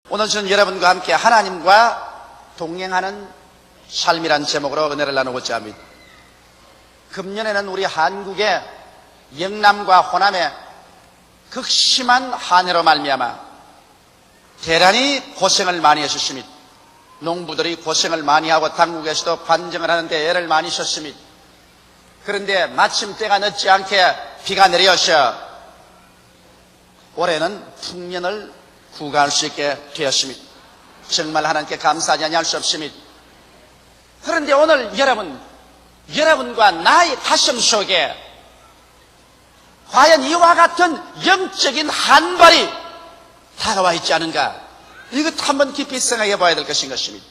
오늘 저는 여러분과 함께 하나님과 동행하는 삶이란 제목으로 은혜를 나누고자 합니다. 금년에는 우리 한국의 영남과 호남에 극심한 한해로 말미암아 대단히 고생을 많이 하셨습니다. 농부들이 고생을 많이 하고 당국에서도 관정을 하는데 애를 많이 썼습니다. 그런데 마침 때가 늦지 않게 비가 내려서 올해는 풍년을 구가할 수 있게 되었습니다. 정말 하나님께 감사하지 아니할 수 없습니다. 그런데 오늘 여러분과 나의 가슴 속에 과연 이와 같은 영적인 한발이 다가와 있지 않은가? 이것 한번 깊이 생각해 봐야 될 것인 것입니다.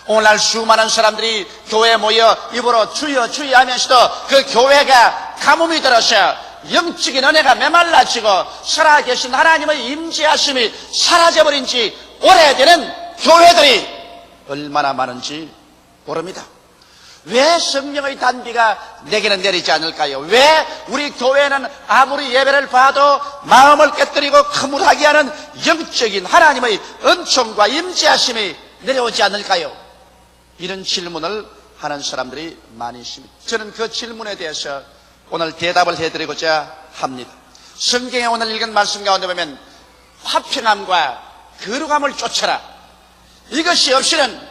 오늘날 수많은 사람들이 교회에 모여 입으로 주여 주여 하면서도 그 교회가 가뭄이 들어서 영적인 은혜가 메말라지고 살아계신 하나님의 임재하심이 사라져버린 지 오래되는 교회들이 얼마나 많은지 모릅니다. 왜 성령의 단비가 내게는 내리지 않을까요? 왜 우리 교회는 아무리 예배를 봐도 마음을 깨뜨리고 허물하게 하는 영적인 하나님의 은총과 임재하심이 내려오지 않을까요? 이런 질문을 하는 사람들이 많이 있습니다. 저는 그 질문에 대해서 오늘 대답을 해드리고자 합니다. 성경에 오늘 읽은 말씀 가운데 보면 화평함과 거룩함을 쫓아라, 이것이 없이는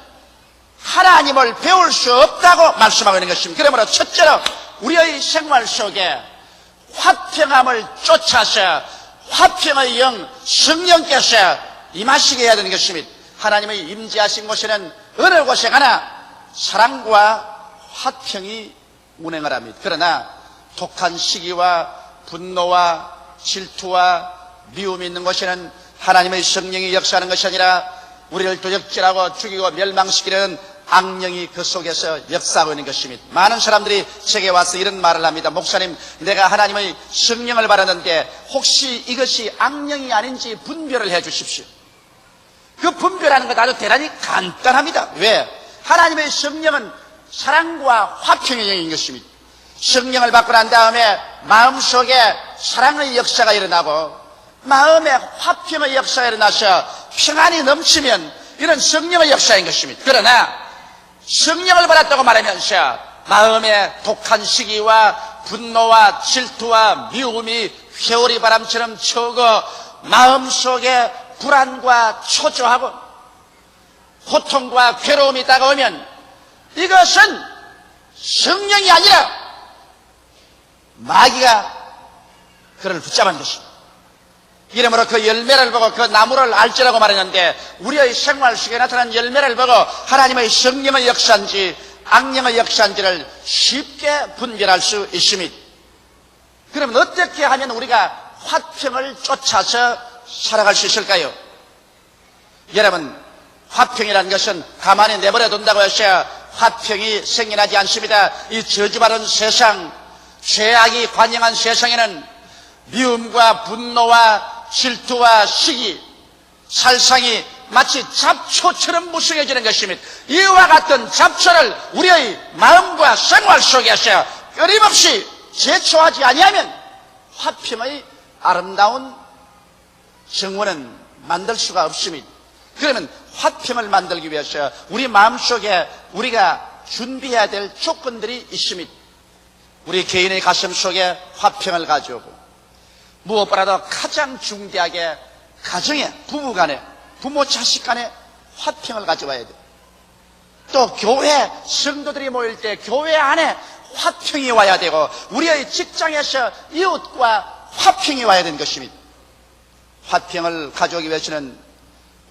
하나님을 배울 수 없다고 말씀하고 있는 것입니다. 그러므로 첫째로 우리의 생활 속에 화평함을 쫓아서 화평의 영 성령께서 임하시게 해야 되는 것입니다. 하나님의 임재하신 곳에는 어느 곳에 가나 사랑과 화평이 운행을 합니다. 그러나 독한 시기와 분노와 질투와 미움이 있는 곳에는 하나님의 성령이 역사하는 것이 아니라 우리를 도적질하고 죽이고 멸망시키는 악령이 그 속에서 역사하고 있는 것입니다. 많은 사람들이 제게 와서 이런 말을 합니다. 목사님, 내가 하나님의 성령을 받았는데 혹시 이것이 악령이 아닌지 분별을 해 주십시오. 그 분별하는 것 아주 대단히 간단합니다. 왜? 하나님의 성령은 사랑과 화평의 영인 것입니다. 성령을 받고 난 다음에 마음속에 사랑의 역사가 일어나고 마음에 화평의 역사가 일어나서 평안이 넘치면 이런 성령의 역사인 것입니다. 그러나 성령을 받았다고 말하면서 마음에 독한 시기와 분노와 질투와 미움이 회오리 바람처럼 쳐오고 마음속에 불안과 초조하고 고통과 괴로움이 다가오면 이것은 성령이 아니라 마귀가 그를 붙잡은 것입니다. 이러므로 그 열매를 보고 그 나무를 알지라고 말했는데 우리의 생활 속에 나타난 열매를 보고 하나님의 성령의 역사인지 악령의 역사인지를 쉽게 분별할 수 있습니다. 그러면 어떻게 하면 우리가 화평을 쫓아서 살아갈 수 있을까요? 여러분, 화평이라는 것은 가만히 내버려 둔다고 해서 화평이 생겨나지 않습니다. 이 저주받은 세상, 죄악이 관영한 세상에는 미움과 분노와 질투와 시기, 살상이 마치 잡초처럼 무성해지는 것입니다. 이와 같은 잡초를 우리의 마음과 생활 속에서 끊임없이 제초하지 아니하면 화평의 아름다운 정원은 만들 수가 없습니다. 그러면 화평을 만들기 위해서 우리 마음속에 우리가 준비해야 될 조건들이 있습니다. 우리 개인의 가슴 속에 화평을 가져오고 무엇보다도 가장 중대하게 가정에, 부부간에, 부모 자식 간에 화평을 가져와야 돼요. 또 교회 성도들이 모일 때 교회 안에 화평이 와야 되고 우리의 직장에서 이웃과 화평이 와야 되는 것입니다. 화평을 가져오기 위해서는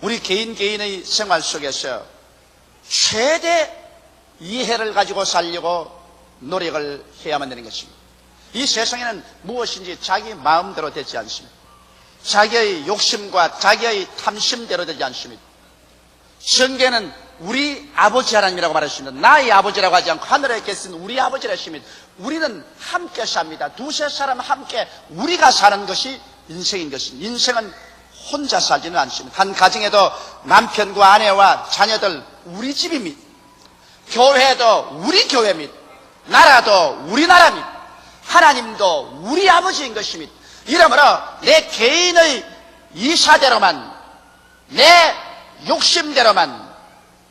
우리 개인의 생활 속에서 최대 이해를 가지고 살려고 노력을 해야만 되는 것입니다. 이 세상에는 무엇인지 자기 마음대로 되지 않습니다. 자기의 욕심과 자기의 탐심대로 되지 않습니다. 성경에는 우리 아버지 하나님이라고 말했습니다. 나의 아버지라고 하지 않고 하늘에 계신 우리 아버지라 했습니다. 우리는 함께 삽니다. 두세 사람 함께 우리가 사는 것이 인생인 것입니다. 인생은 혼자 살지는 않습니다. 한 가정에도 남편과 아내와 자녀들 우리 집입니다. 교회도 우리 교회입니다. 나라도 우리 나라입니다. 하나님도 우리 아버지인 것입니다. 이러므로 내 개인의 이사대로만 내 욕심대로만,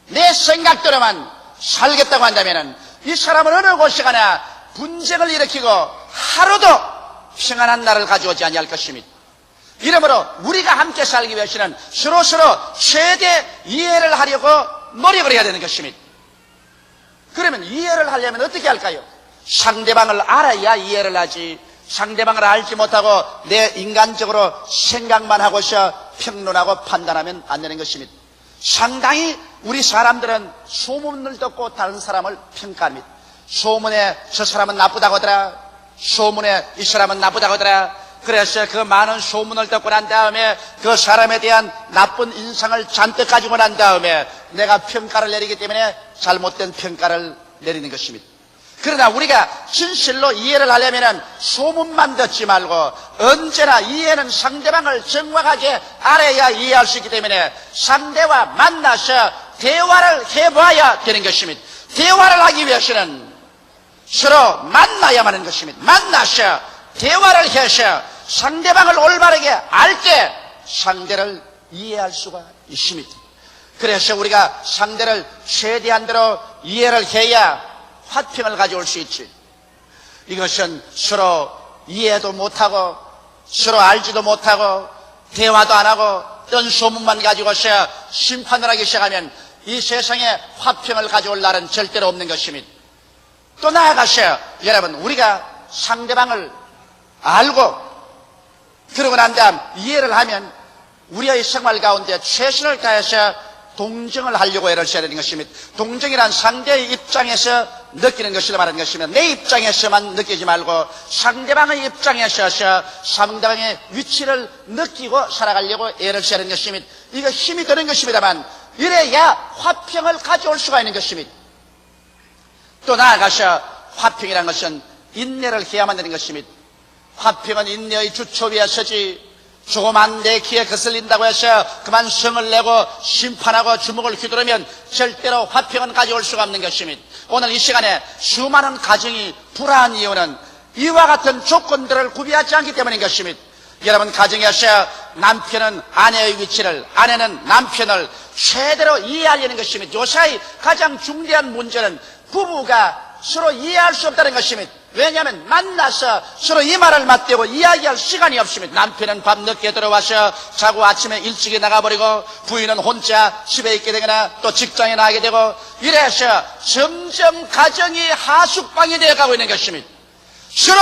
내 생각대로만 살겠다고 한다면 이 사람은 어느 곳에 가나 분쟁을 일으키고 하루도 평안한 날을 가져오지 아니할 것입니다. 이러므로 우리가 함께 살기 위해서는 서로서로 최대 이해를 하려고 노력을 해야 되는 것입니다. 그러면 이해를 하려면 어떻게 할까요? 상대방을 알아야 이해를 하지, 상대방을 알지 못하고 내 인간적으로 생각만 하고서 평론하고 판단하면 안 되는 것입니다. 상당히 우리 사람들은 소문을 듣고 다른 사람을 평가합니다. 소문에 저 사람은 나쁘다고 하더라, 소문에 이 사람은 나쁘다고 하더라. 그래서 그 많은 소문을 듣고 난 다음에 그 사람에 대한 나쁜 인상을 잔뜩 가지고 난 다음에 내가 평가를 내리기 때문에 잘못된 평가를 내리는 것입니다. 그러나 우리가 진실로 이해를 하려면 소문만 듣지 말고 언제나 이해는 상대방을 정확하게 알아야 이해할 수 있기 때문에 상대와 만나서 대화를 해봐야 되는 것입니다. 대화를 하기 위해서는 서로 만나야만 하는 것입니다. 만나서 대화를 해서 상대방을 올바르게 알 때 상대를 이해할 수가 있습니다. 그래서 우리가 상대를 최대한대로 이해를 해야 화평을 가져올 수 있지. 이것은 서로 이해도 못하고 서로 알지도 못하고 대화도 안 하고 뜬 소문만 가지고서 심판을 하기 시작하면 이 세상에 화평을 가져올 날은 절대로 없는 것입니다. 또 나아가서 여러분, 우리가 상대방을 알고 그러고 난 다음 이해를 하면 우리의 생활 가운데 최선을 다해서 동정을 하려고 애를 써야 되는 것입니다. 동정이란 상대의 입장에서 느끼는 것을 말하는 것이면 내 입장에서만 느끼지 말고 상대방의 입장에 서서 상대방의 위치를 느끼고 살아가려고 애를 써야 되는 것입니다. 이거 힘이 드는 것입니다만 이래야 화평을 가져올 수가 있는 것입니다. 또 나아가서 화평이라는 것은 인내를 해야만 되는 것입니다. 화평은 인내의 주초 위에 서지 조그만 내 귀에 거슬린다고 해서 그만 성을 내고 심판하고 주먹을 휘두르면 절대로 화평은 가져올 수가 없는 것입니다. 오늘 이 시간에 수많은 가정이 불화한 이유는 이와 같은 조건들을 구비하지 않기 때문인 것입니다. 여러분, 가정에서 남편은 아내의 위치를, 아내는 남편을 최대로 이해하려는 것입니다. 요사이 가장 중대한 문제는 부부가 서로 이해할 수 없다는 것입니다. 왜냐하면 만나서 서로 이 말을 맞대고 이야기할 시간이 없습니다. 남편은 밤 늦게 들어와서 자고 아침에 일찍이 나가버리고 부인은 혼자 집에 있게 되거나 또 직장에 나가게 되고 이래서 점점 가정이 하숙방이 되어가고 있는 것입니다. 서로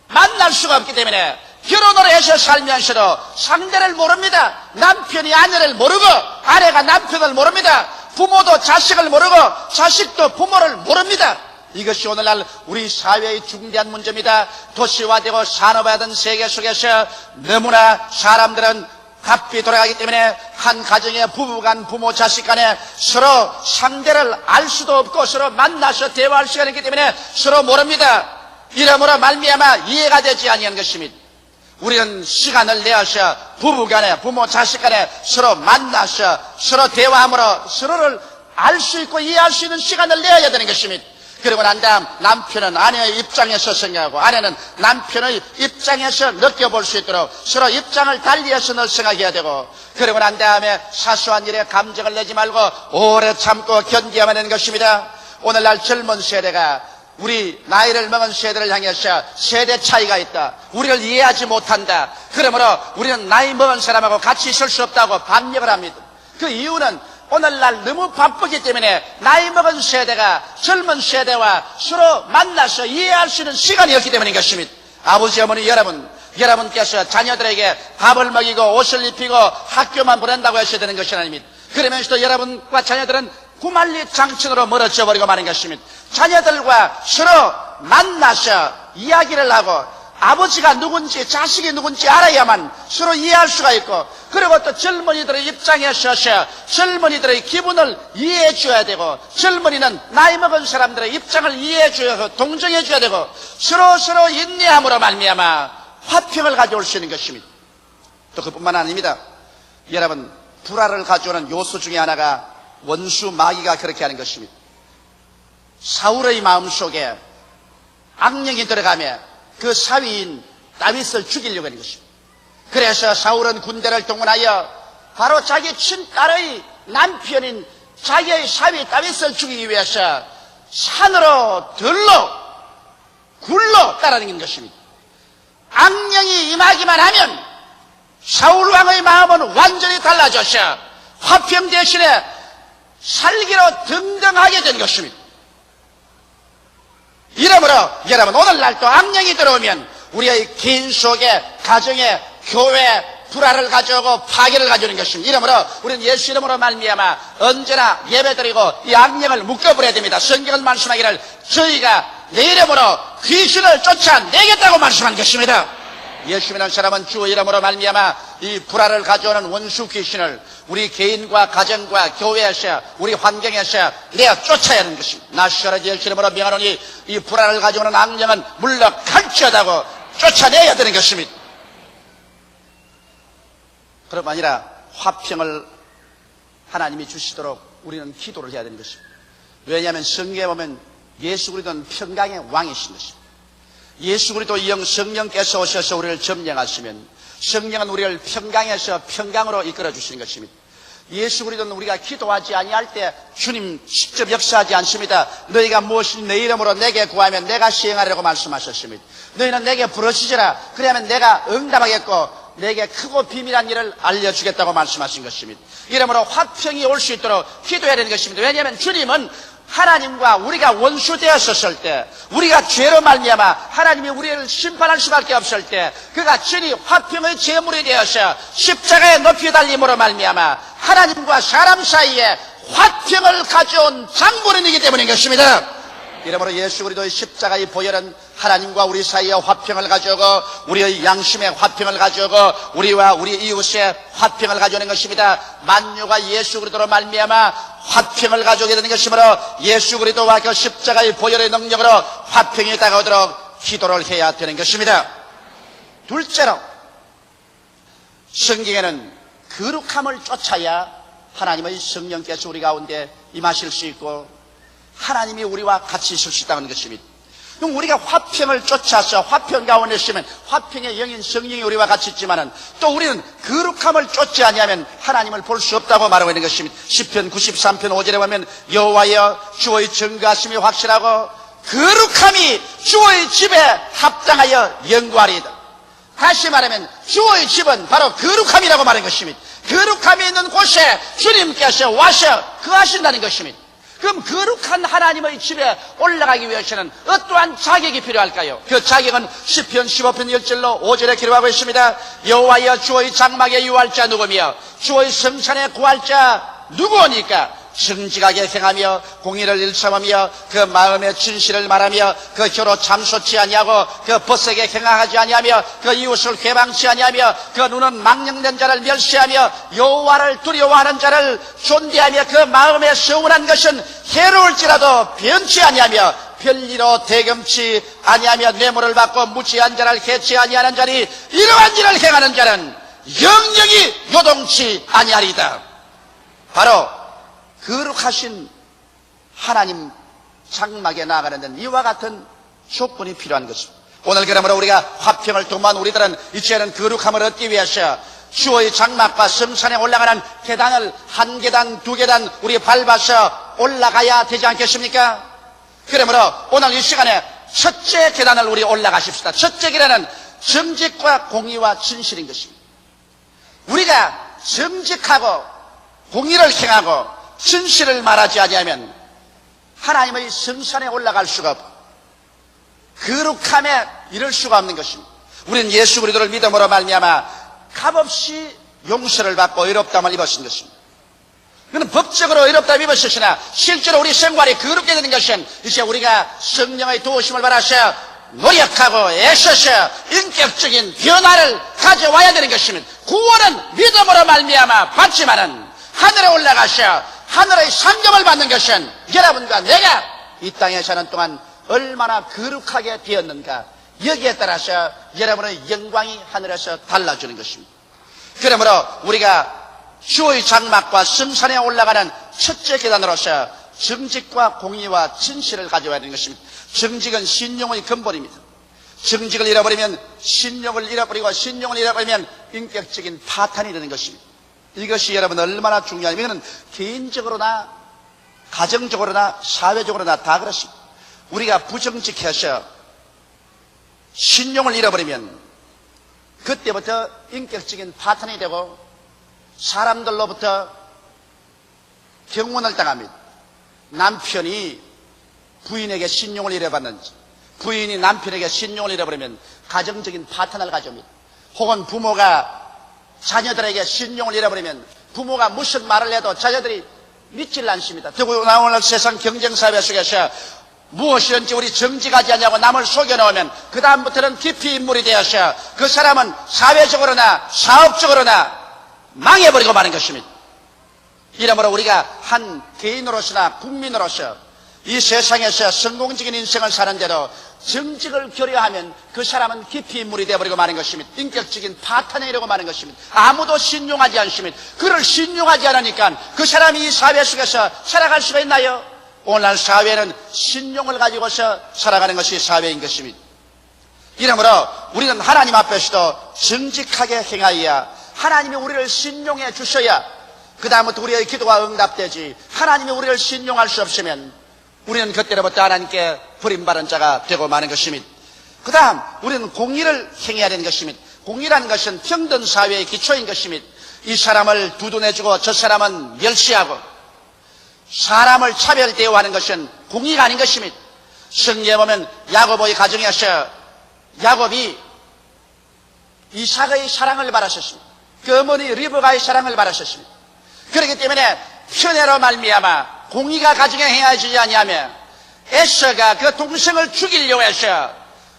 만날 수가 없기 때문에 결혼을 해서 살면서도 상대를 모릅니다. 남편이 아내를 모르고 아내가 남편을 모릅니다. 부모도 자식을 모르고 자식도 부모를 모릅니다. 이것이 오늘날 우리 사회의 중대한 문제입니다. 도시화되고 산업화된 세계 속에서 너무나 사람들은 바삐 돌아가기 때문에 한 가정의 부부간 부모 자식 간에 서로 상대를 알 수도 없고 서로 만나서 대화할 시간이 있기 때문에 서로 모릅니다. 이러므로 말미암아 이해가 되지 아니한 것입니다. 우리는 시간을 내어서 부부간에 부모 자식 간에 서로 만나서 서로 대화함으로 서로를 알 수 있고 이해할 수 있는 시간을 내어야 되는 것입니다. 그리고 난 다음 남편은 아내의 입장에서 생각하고 아내는 남편의 입장에서 느껴볼 수 있도록 서로 입장을 달리해서 늘 생각해야 되고 그리고 난 다음에 사소한 일에 감정을 내지 말고 오래 참고 견디어야만 하는 것입니다. 오늘날 젊은 세대가 우리 나이를 먹은 세대를 향해서 세대 차이가 있다. 우리를 이해하지 못한다. 그러므로 우리는 나이 먹은 사람하고 같이 있을 수 없다고 반역을 합니다. 그 이유는 오늘날 너무 바쁘기 때문에 나이 먹은 세대가 젊은 세대와 서로 만나서 이해할 수 있는 시간이 없기 때문인 것입니다. 아버지, 어머니, 여러분께서 자녀들에게 밥을 먹이고 옷을 입히고 학교만 보낸다고 하셔야 되는 것이 아닙니다. 그러면서도 여러분과 자녀들은 구만리 장천으로 멀어져 버리고 마는 것입니다. 자녀들과 서로 만나서 이야기를 하고 아버지가 누군지 자식이 누군지 알아야만 서로 이해할 수가 있고 그리고 또 젊은이들의 입장에 서서 젊은이들의 기분을 이해해 줘야 되고 젊은이는 나이 먹은 사람들의 입장을 이해해 줘야 하고 동정해 줘야 되고 서로 인내함으로 말미암아 화평을 가져올 수 있는 것입니다. 또 그뿐만 아닙니다. 여러분, 불화를 가져오는 요소 중에 하나가 원수 마귀가 그렇게 하는 것입니다. 사울의 마음속에 악령이 들어가며 그 사위인 다윗을 죽이려고 하는 것입니다. 그래서 사울은 군대를 동원하여 바로 자기 친딸의 남편인 자기의 사위 다윗을 죽이기 위해서 산으로 들러 굴러 따라다니는 것입니다. 악령이 임하기만 하면 사울 왕의 마음은 완전히 달라져서 화평 대신에 살기로 등등하게 된 것입니다. 이러므로 여러분, 오늘날 또 악령이 들어오면 우리의 개인 속에, 가정에, 교회에 불화를 가져오고 파괴를 가져오는 것입니다. 이러므로 우리는 예수 이름으로 말미암아 언제나 예배드리고 이 악령을 묶어버려야 됩니다. 성경은 말씀하기를 저희가 내 이름으로 귀신을 쫓아내겠다고 말씀한 것입니다. 예수 믿는 사람은 주 이름으로 말미암아 이 불화를 가져오는 원수 귀신을 우리 개인과 가정과 교회에서, 우리 환경에서 내어 쫓아야 하는 것입니다. 나시가라 예수 이름으로 명하노니 이 불화를 가져오는 악령은 물러갈지어다고 쫓아내야 되는 것입니다. 그뿐 아니라 화평을 하나님이 주시도록 우리는 기도를 해야 되는 것입니다. 왜냐하면 성경에 보면 예수 그리스도는 평강의 왕이신 것입니다. 예수 그리스도 영 성령께서 오셔서 우리를 점령하시면 성령은 우리를 평강에서 평강으로 이끌어 주시는 것입니다. 예수 그리스도는 우리가 기도하지 아니할 때 주님 직접 역사하지 않습니다. 너희가 무엇이든 내 이름으로 내게 구하면 내가 시행하리라고 말씀하셨습니다. 너희는 내게 부르시지라. 그러면 내가 응답하겠고 내게 크고 비밀한 일을 알려주겠다고 말씀하신 것입니다. 이러므로 화평이 올 수 있도록 기도해야 되는 것입니다. 왜냐하면 주님은 하나님과 우리가 원수되었었을 때, 우리가 죄로 말미암아 하나님이 우리를 심판할 수밖에 없을 때 그가 친히 화평의 제물이 되어서 십자가에 높이 달림으로 말미암아 하나님과 사람 사이에 화평을 가져온 장본인이기 때문인 것입니다. 이러므로 예수 그리스도의 십자가의 보혈은 하나님과 우리 사이에 화평을 가져오고 우리의 양심에 화평을 가져오고 우리와 우리 이웃에 화평을 가져오는 것입니다. 만유가 예수 그리스도로 말미암아 화평을 가져오게 되는 것이므로 예수 그리스도와 그 십자가의 보혈의 능력으로 화평이 다가오도록 기도를 해야 되는 것입니다. 둘째로, 성경에는 거룩함을 쫓아야 하나님의 성령께서 우리 가운데 임하실 수 있고 하나님이 우리와 같이 있을 수 있다는 것입니다. 그럼 우리가 화평을 쫓아서 화평 가운데 있으면 화평의 영인 성령이 우리와 같이 있지만은 또 우리는 거룩함을 쫓지 아니하면 하나님을 볼 수 없다고 말하고 있는 것입니다. 시편 93편 5절에 보면 여호와여 주의 증거하심이 확실하고 거룩함이 주의 집에 합당하여 영구하리이다. 다시 말하면 주의 집은 바로 거룩함이라고 말하는 것입니다. 거룩함이 있는 곳에 주님께서 와서 거하신다는 것입니다. 그럼 거룩한 하나님의 집에 올라가기 위해서는 어떠한 자격이 필요할까요? 그 자격은 시편 15편 1절로 5절에 기록하고 있습니다. 여호와여 주의 장막에 유할 자 누구며 주의 성산에 구할 자 누구오니까? 정직하게 행하며 공의를 일삼으며 그 마음의 진실을 말하며 그 혀로 참소치 아니하고 그 벗에게 행하지 아니하며 그 이웃을 회방치 아니하며 그 눈은 망령된 자를 멸시하며 여호와를 두려워하는 자를 존대하며 그 마음에 서운한 것은 해로울지라도 변치 아니하며 별리로 대금치 아니하며 뇌물을 받고 무지한 자를 해치 아니하는 자니 이러한 일을 행하는 자는 영영이 요동치 아니하리이다. 바로 거룩하신 하나님 장막에 나아가는 데는 이와 같은 조건이 필요한 것입니다. 오늘 그러므로 우리가 화평을 도모한 우리들은 이제는 거룩함을 얻기 위해서 주의 장막과 성산에 올라가는 계단을 한 계단 두 계단 우리 밟아서 올라가야 되지 않겠습니까? 그러므로 오늘 이 시간에 첫째 계단을 우리 올라가십시다. 첫째 계단은 정직과 공의와 진실인 것입니다. 우리가 정직하고 공의를 행하고 진실을 말하지 아니하면 하나님의 성산에 올라갈 수가 없고 거룩함에 이를 수가 없는 것입니다. 우리는 예수 그리스도를 믿음으로 말미암아 값없이 용서를 받고 의롭다함을 입으신 것입니다. 그는 법적으로 의롭다함을 입으셨으나 실제로 우리 생활이 거룩게 되는 것은 이제 우리가 성령의 도우심을 받아서 노력하고 애써서 인격적인 변화를 가져와야 되는 것입니다. 구원은 믿음으로 말미암아 받지만은 하늘에 올라가서 하늘의 상급을 받는 것은 여러분과 내가 이 땅에 사는 동안 얼마나 거룩하게 되었는가, 여기에 따라서 여러분의 영광이 하늘에서 달라지는 것입니다. 그러므로 우리가 주의 장막과 성산에 올라가는 첫째 계단으로서 정직과 공의와 진실을 가져와야 되는 것입니다. 정직은 신용의 근본입니다. 정직을 잃어버리면 신용을 잃어버리고 신용을 잃어버리면 인격적인 파탄이 되는 것입니다. 이것이 여러분 얼마나 중요하냐면 이거는 개인적으로나 가정적으로나 사회적으로나 다 그렇습니다. 우리가 부정직해서 신용을 잃어버리면 그때부터 인격적인 파탄이 되고 사람들로부터 경문을 당합니다. 남편이 부인에게 신용을 잃어봤는지 부인이 남편에게 신용을 잃어버리면 가정적인 파탄을 가져옵니다. 혹은 부모가 자녀들에게 신용을 잃어버리면 부모가 무슨 말을 해도 자녀들이 믿질 않습니다. 더구나 오늘 세상 경쟁사회 속에서 무엇이든지 우리 정직하지 않냐고 남을 속여놓으면 그 다음부터는 깊이 인물이 되어서 그 사람은 사회적으로나 사업적으로나 망해버리고 마는 것입니다. 이러므로 우리가 한 개인으로서나 국민으로서 이 세상에서 성공적인 인생을 사는데도 정직을 결여하면 그 사람은 깊이 인물이 되어버리고 마는 것입니다. 인격적인 파탄에 이르고 마는 것입니다. 아무도 신용하지 않습니다. 그를 신용하지 않으니까 그 사람이 이 사회 속에서 살아갈 수가 있나요? 오늘날 사회는 신용을 가지고서 살아가는 것이 사회인 것입니다. 이러므로 우리는 하나님 앞에서도 정직하게 행하여야 하나님이 우리를 신용해 주셔야 그 다음부터 우리의 기도가 응답되지, 하나님이 우리를 신용할 수 없으면 우리는 그때로부터 하나님께 버림받은 자가 되고 마는 것입니다. 그 다음 우리는 공의를 행해야 되는 것입니다. 공의라는 것은 평등 사회의 기초인 것입니다. 이 사람을 두둔해주고 저 사람은 멸시하고 사람을 차별 대우하는 것은 공의가 아닌 것입니다. 성경에 보면 야고보의 가정에서 야곱이 이삭의 사랑을 바라셨습니다. 그 어머니 리브가의 사랑을 바라셨습니다. 그렇기 때문에 편애로 말미암아 공의가 가정에 행하지 아니하며 에서가 그 동생을 죽이려고 해서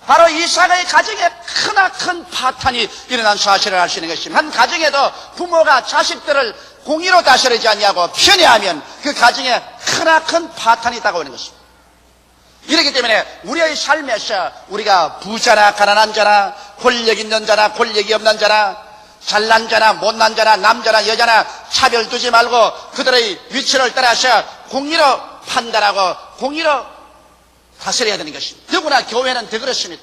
바로 이삭의 가정에 크나큰 파탄이 일어난 사실을 알 수 있는 것입니다. 한 가정에도 부모가 자식들을 공의로 다스리지 아니하고 편애하면 그 가정에 크나큰 파탄이 다가오는 것입니다. 이렇기 때문에 우리의 삶에서 우리가 부자나 가난한 자나 권력 있는 자나 권력이 없는 자나 잘난 자나 못난 자나 남자나 여자나 차별 두지 말고 그들의 위치를 따라서 공의로 판단하고 공의로 다스려야 되는 것입니다. 더구나 교회는 더 그렇습니다.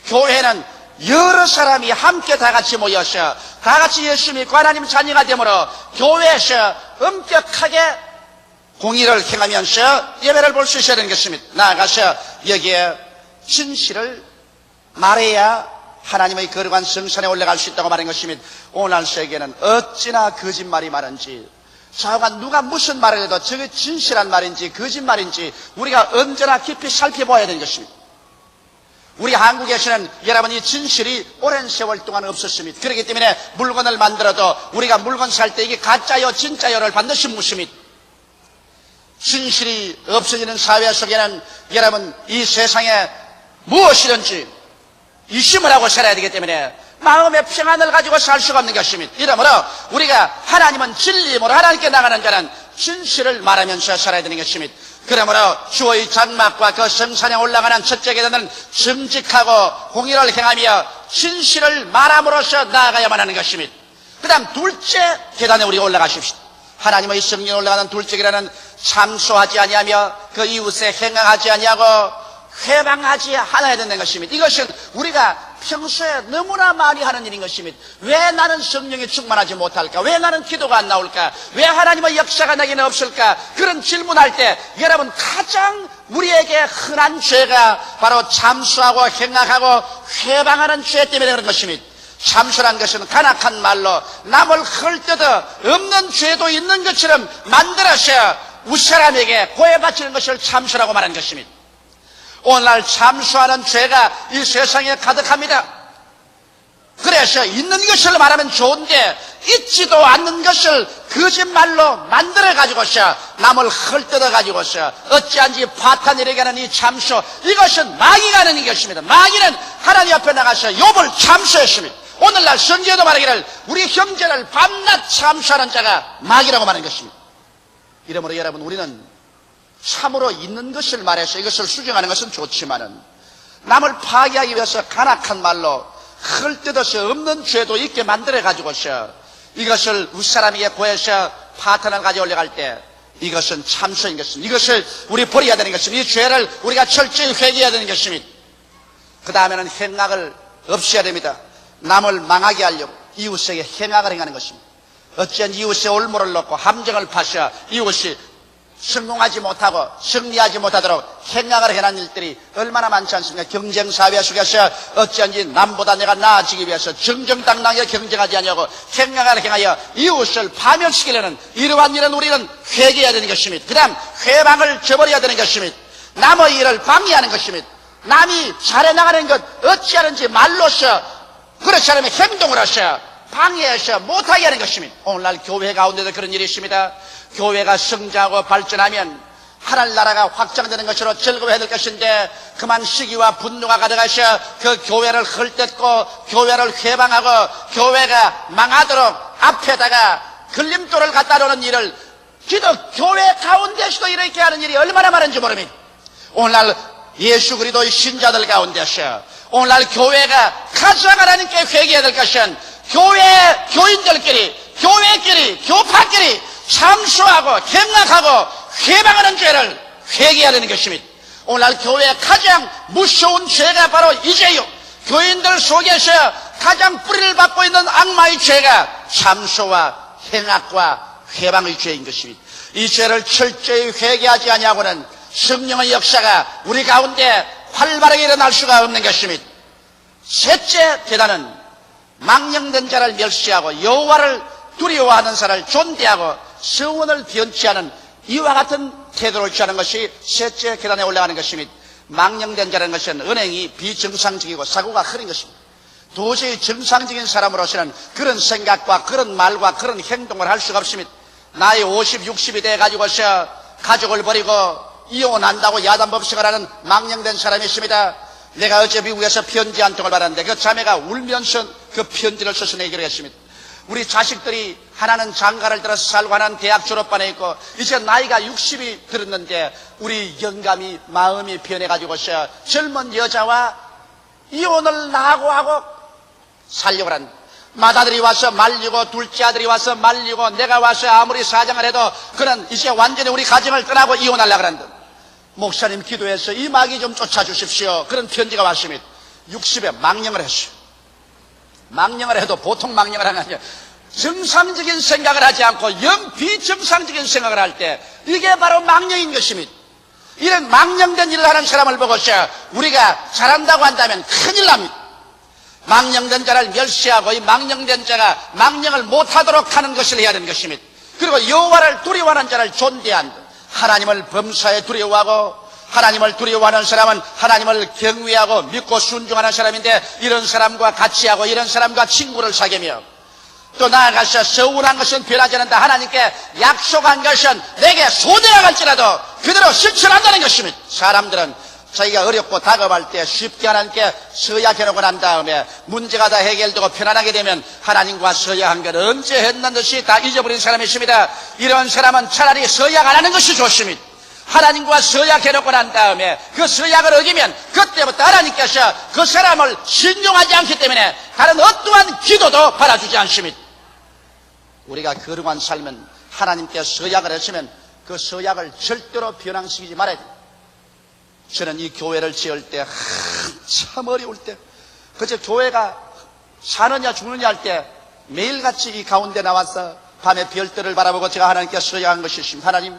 교회는 여러 사람이 함께 다 같이 모여서 다 같이 예수 믿고 하나님 자녀가 되므로 교회에서 엄격하게 공의를 행하면서 예배를 볼 수 있어야 되는 것입니다. 나아가서 여기에 진실을 말해야 하나님의 거룩한 성산에 올라갈 수 있다고 말한 것입니다. 오늘날 세계는 어찌나 거짓말이 많은지 좌우간 누가 무슨 말을 해도 저게 진실한 말인지 거짓말인지 우리가 언제나 깊이 살펴봐야 되는 것입니다. 우리 한국에서는 여러분 이 진실이 오랜 세월 동안 없었습니다. 그렇기 때문에 물건을 만들어도 우리가 물건 살 때 이게 가짜요 진짜요를 반드시 묻습니다. 진실이 없어지는 사회 속에는 여러분 이 세상에 무엇이든지 의심을 하고 살아야 되기 때문에 마음의 평안을 가지고 살 수가 없는 것입니다. 이러므로 우리가 하나님은 진리임으로 하나님께 나가는 자는 진실을 말하면서 살아야 되는 것입니다. 그러므로 주의 장막과 그 성산에 올라가는 첫째 계단은 정직하고 공의를 행하며 진실을 말함으로써 나아가야만 하는 것입니다. 그 다음 둘째 계단에 우리가 올라가십시다. 하나님의 성령에 올라가는 둘째 계단은 참소하지 아니하며 그 이웃에 행하지 아니하고 회방하지 않아야 되는 것입니다. 이것은 우리가 평소에 너무나 많이 하는 일인 것입니다. 왜 나는 성령이 충만하지 못할까? 왜 나는 기도가 안 나올까? 왜 하나님의 역사가 내게는 없을까? 그런 질문할 때 여러분 가장 우리에게 흔한 죄가 바로 참소하고 행악하고 회방하는 죄 때문에 그런 것입니다. 참소란 것은 간악한 말로 남을 헐뜯어 없는 죄도 있는 것처럼 만들어서 윗사람에게 고해바치는 것을 참소라고 말하는 것입니다. 오늘날 참소하는 죄가 이 세상에 가득합니다. 그래서 있는 것을 말하면 좋은데 있지도 않는 것을 거짓말로 만들어가지고서 남을 헐뜯어가지고서 어찌한지 파탄 일에게 하는 이 참소, 이것은 마귀가 하는 것입니다. 마귀는 하나님 앞에 나가서 욥을 참소했습니다. 오늘날 성경에도 말하기를 우리 형제를 밤낮 참소하는 자가 마귀라고 말하는 것입니다. 이러므로 여러분 우리는 참으로 있는 것을 말해서 이것을 수정하는 것은 좋지만은 남을 파괴하기 위해서 간악한 말로 헐뜯어서 없는 죄도 있게 만들어 가지고서 이것을 윗사람에게 고해서 파탄을 가져 올려갈 때 이것은 참소인 것입니다. 이것을 우리 버려야 되는 것입니다. 이 죄를 우리가 철저히 회개해야 되는 것입니다. 그 다음에는 행악을 없애야 됩니다. 남을 망하게 하려고 이웃에게 행악을 행하는 것입니다. 어찌한 이웃의 올무를 넣고 함정을 파셔 이웃이 성공하지 못하고 승리하지 못하도록 행악을 해난 일들이 얼마나 많지 않습니까? 경쟁사회 속에서 어찌한지 남보다 내가 나아지기 위해서 정정당당하게 경쟁하지 않냐고 행악을 행하여 이웃을 파멸시키려는 이러한 일은 우리는 회개해야 되는 것입니다. 그 다음 회방을 저버려야 되는 것입니다. 남의 일을 방해하는 것입니다. 남이 잘해나가는 것 어찌하는지 말로서 그렇지 않으면 행동으로서 방해해서 못하게 하는 것입니다. 오늘날 교회 가운데도 그런 일이 있습니다. 교회가 성장하고 발전하면 하나님 나라가 확장되는 것으로 즐거워해야 될 것인데 그만 시기와 분노가 가득하셔 그 교회를 헐뜯고 교회를 회방하고 교회가 망하도록 앞에다가 걸림돌을 갖다 놓는 일을 기도 교회 가운데서도 이렇게 하는 일이 얼마나 많은지 모릅니다. 오늘날 예수 그리스도의 신자들 가운데서 오늘날 교회가 가장 하나님께 회개해야 될 것은 교회 교인들끼리 교회끼리 교파끼리 참수하고 경락하고 회방하는 죄를 회개해야 되는 것입니다. 오늘날 교회의 가장 무서운 죄가 바로 이 죄요. 교인들 속에서 가장 뿌리를 받고 있는 악마의 죄가 참수와 행악과 회방의 죄인 것입니다. 이 죄를 철저히 회개하지 아니하고는 성령의 역사가 우리 가운데 활발하게 일어날 수가 없는 것입니다. 셋째 계단은 망령된 자를 멸시하고 여호와를 두려워하는 자를 존대하고 성원을 변치 않은 이와 같은 태도를 취하는 것이 셋째 계단에 올라가는 것입니다. 망령된 자라는 것은 은행이 비정상적이고 사고가 흐린 것입니다. 도저히 정상적인 사람으로서는 그런 생각과 그런 말과 그런 행동을 할 수가 없습니다. 나이 50, 60이 돼가지고서 가족을 버리고 이혼한다고 야단법석을 하는 망령된 사람이 있습니다. 내가 어제 미국에서 편지 한 통을 받았는데 그 자매가 울면서 그 편지를 써서 내기로 했습니다. 우리 자식들이 하나는 장가를 들어서 살고 하나는 대학 졸업반에 있고 이제 나이가 60이 들었는데 우리 영감이 마음이 변해가지고서 젊은 여자와 이혼을 나하고 하고 살려고 한다. 맏아들이 와서 말리고 둘째 아들이 와서 말리고 내가 와서 아무리 사정을 해도 그는 이제 완전히 우리 가정을 떠나고 이혼하려고 한다. 목사님 기도해서 이 마귀 좀 쫓아주십시오. 그런 편지가 왔습니다. 60에 망령을 했어요. 망령을 해도 보통 망령을 하는 게 아니라 정상적인 생각을 하지 않고 영 비정상적인 생각을 할 때 이게 바로 망령인 것입니다. 이런 망령된 일을 하는 사람을 보고서 우리가 잘한다고 한다면 큰일 납니다. 망령된 자를 멸시하고 이 망령된 자가 망령을 못하도록 하는 것을 해야 되는 것입니다. 그리고 여호와를 두려워하는 자를 존대한다. 하나님을 범사에 두려워하고 하나님을 두려워하는 사람은 하나님을 경외하고 믿고 순종하는 사람인데 이런 사람과 같이 하고 이런 사람과 친구를 사귀며 또 나아가서 서운한 것은 변하지 않는다. 하나님께 약속한 것은 내게 소대가 갈지라도 그대로 실천한다는 것입니다. 사람들은 자기가 어렵고 다급할 때 쉽게 하나님께 서약해놓고 난 다음에 문제가 다 해결되고 편안하게 되면 하나님과 서약한 걸 언제 했는 듯이 다 잊어버린 사람이 있습니다. 이런 사람은 차라리 서약 안 하는 것이 좋습니다. 하나님과 서약해놓고 난 다음에 그 서약을 어기면 그때부터 하나님께서 그 사람을 신용하지 않기 때문에 다른 어떠한 기도도 받아주지 않습니다. 우리가 거룩한 삶은 하나님께 서약을 했으면 그 서약을 절대로 변형시키지 말아야 됩니다. 저는 이 교회를 지을 때 참 어려울 때 그저 교회가 사느냐 죽느냐 할 때 매일같이 이 가운데 나와서 밤에 별들을 바라보고 제가 하나님께 서약한 것이 있습니다. 하나님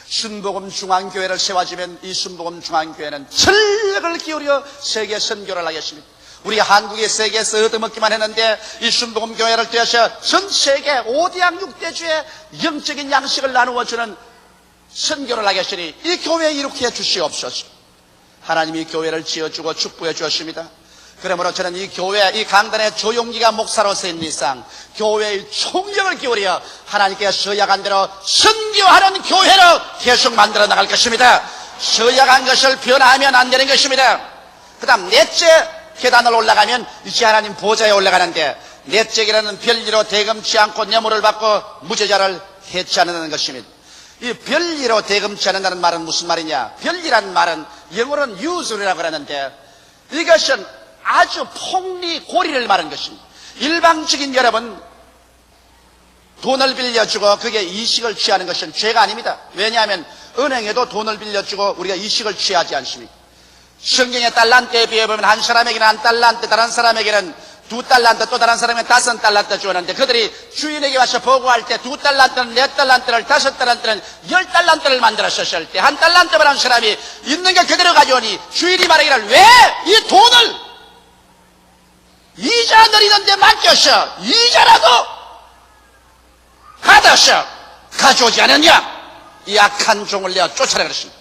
순복음 중앙교회를 세워지면 이 순복음 중앙교회는 전력을 기울여 세계 선교를 하겠습니다. 우리 한국이 세계에서 얻어먹기만 했는데 이 순복음 교회를 떼어서 전 세계 5대양 6대주의 영적인 양식을 나누어주는 선교를 하겠으니 이 교회에 이렇게 해주시옵소서. 하나님이 교회를 지어주고 축복해 주었습니다. 그러므로 저는 이 교회, 이 강단의 조용기가 목사로서 있는 이상 교회의 총력을 기울여 하나님께 서약한 대로 선교하는 교회로 계속 만들어 나갈 것입니다. 서약한 것을 변화하면 안 되는 것입니다. 그 다음 넷째 계단을 올라가면 이제 하나님 보좌에 올라가는데 넷째 계단은 별리로 대금치 않고 뇌물을 받고 무죄자를 해치하는 것입니다. 이 별리로 대금치 않는다는 말은 무슨 말이냐? 별리라는 말은 영어로는 usury라고 하는데 이것은 아주 폭리고리를 말하는 것입니다. 일방적인 여러분 돈을 빌려주고 그게 이식을 취하는 것은 죄가 아닙니다. 왜냐하면 은행에도 돈을 빌려주고 우리가 이식을 취하지 않습니까? 성경의 달란트에 비해보면 한 사람에게는 한 달란트, 다른 사람에게는 2달란트, 또 다른 사람은 5달란트 주었는데 그들이 주인에게 와서 보고할 때 2달란트는 4달란트를 5달란트는 10달란트를 만들었을 때 1달란트만 한 사람이 있는 게 그대로 가져오니 주인이 말하기를 왜 이 돈을 이자 내리는데 맡겼어? 이자라도 받았어 가져오지 않았냐? 이 악한 종을 내어 쫓아라 그랬습니다.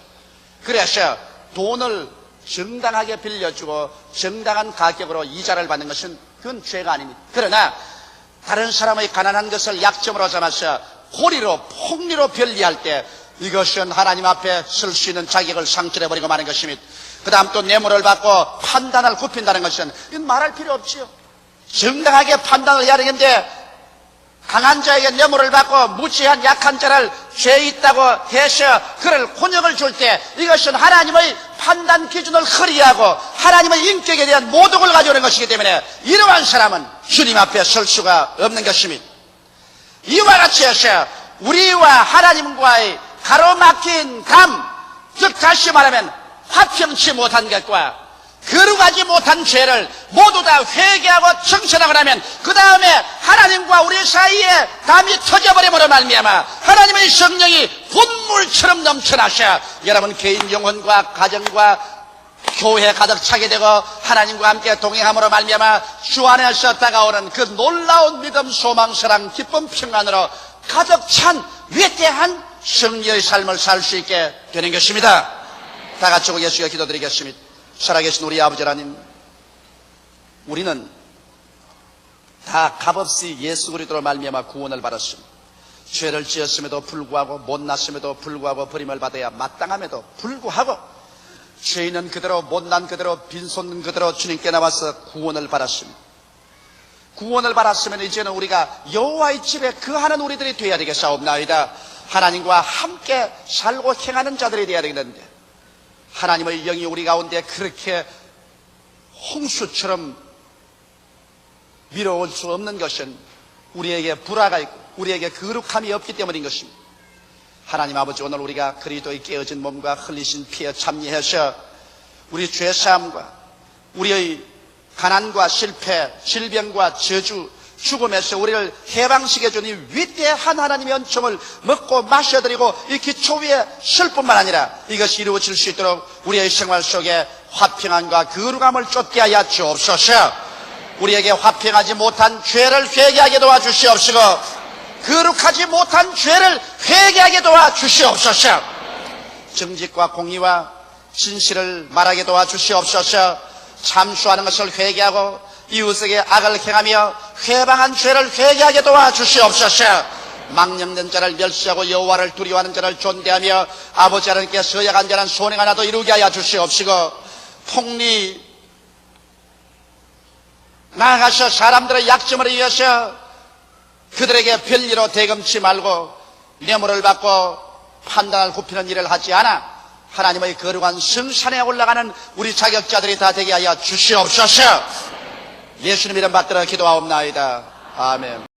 그래서 돈을 정당하게 빌려주고 정당한 가격으로 이자를 받는 것은 그건 죄가 아닙니다. 그러나 다른 사람의 가난한 것을 약점으로 삼아서 고리로 폭리로 변리할 때 이것은 하나님 앞에 쓸 수 있는 자격을 상실해버리고 마는 것입니다. 그 다음 또 뇌물을 받고 판단을 굽힌다는 것은 이건 말할 필요 없지요. 정당하게 판단을 해야 되는데 강한 자에게 뇌물을 받고 무지한 약한 자를 죄 있다고 해서 그를 혼역을 줄 때 이것은 하나님의 판단 기준을 허리하고 하나님의 인격에 대한 모독을 가져오는 것이기 때문에 이러한 사람은 주님 앞에 설 수가 없는 것입니다. 이와 같이 해서 우리와 하나님과의 가로막힌 감, 즉 다시 말하면 화평치 못한 것과 거룩하지 못한 죄를 모두 다 회개하고 청천하고 나면 그 다음에 하나님과 우리 사이에 담이 터져버림으로 말미암아 하나님의 성령이 분물처럼 넘쳐나셔 여러분 개인 영혼과 가정과 교회 가득 차게 되고 하나님과 함께 동행함으로 말미암아 주 안에서 다가오는 그 놀라운 믿음, 소망, 사랑, 기쁨, 평안으로 가득 찬 위대한 승리의 삶을 살 수 있게 되는 것입니다. 다 같이 예수께 기도드리겠습니다. 살아계신 우리 아버지 하나님, 우리는 다 값없이 예수 그리스도로 말미암아 구원을 받았습니다. 죄를 지었음에도 불구하고 못났음에도 불구하고 버림을 받아야 마땅함에도 불구하고 죄인은 그대로 못난 그대로 빈손 그대로 주님께 나와서 구원을 받았습니다. 구원을 받았으면 이제는 우리가 여호와의 집에 거하는 우리들이 되어야 되겠사옵나이다. 하나님과 함께 살고 행하는 자들이 되어야 되겠는데 하나님의 영이 우리 가운데 그렇게 홍수처럼 밀어올 수 없는 것은 우리에게 불화가 있고 우리에게 거룩함이 없기 때문인 것입니다. 하나님 아버지, 오늘 우리가 그리스도의 깨어진 몸과 흘리신 피에 참여해서 우리 죄사함과 우리의 가난과 실패, 질병과 저주, 죽음에서 우리를 해방시켜 주니 위대한 하나님의恩寵을 먹고 마셔드리고 이 기초 위에 설 뿐만 아니라 이것이 이루어질 수 있도록 우리의 생활 속에 화평함과 거룩함을 쫓게 하여 주옵소서. 우리에게 화평하지 못한 죄를 회개하게 도와주시옵시고 거룩하지 못한 죄를 회개하게 도와주시옵소서. 정직과 공의와 진실을 말하게 도와주시옵소서. 참수하는 것을 회개하고 이웃에게 악을 행하며 회방한 죄를 회개하게 도와주시옵소서. 망령된 자를 멸시하고 여호와를 두려워하는 자를 존대하며 아버지 하나님께 서약한 자는 손해 하나도 이루게 하여 주시옵시고 폭리 나아가서 사람들의 약점을 이어서 그들에게 별일로 대금치 말고 뇌물을 받고 판단을 굽히는 일을 하지 않아 하나님의 거룩한 성산에 올라가는 우리 자격자들이 다 되게 하여 주시옵소서. 예수님 이름 받들어 기도하옵나이다. 아멘.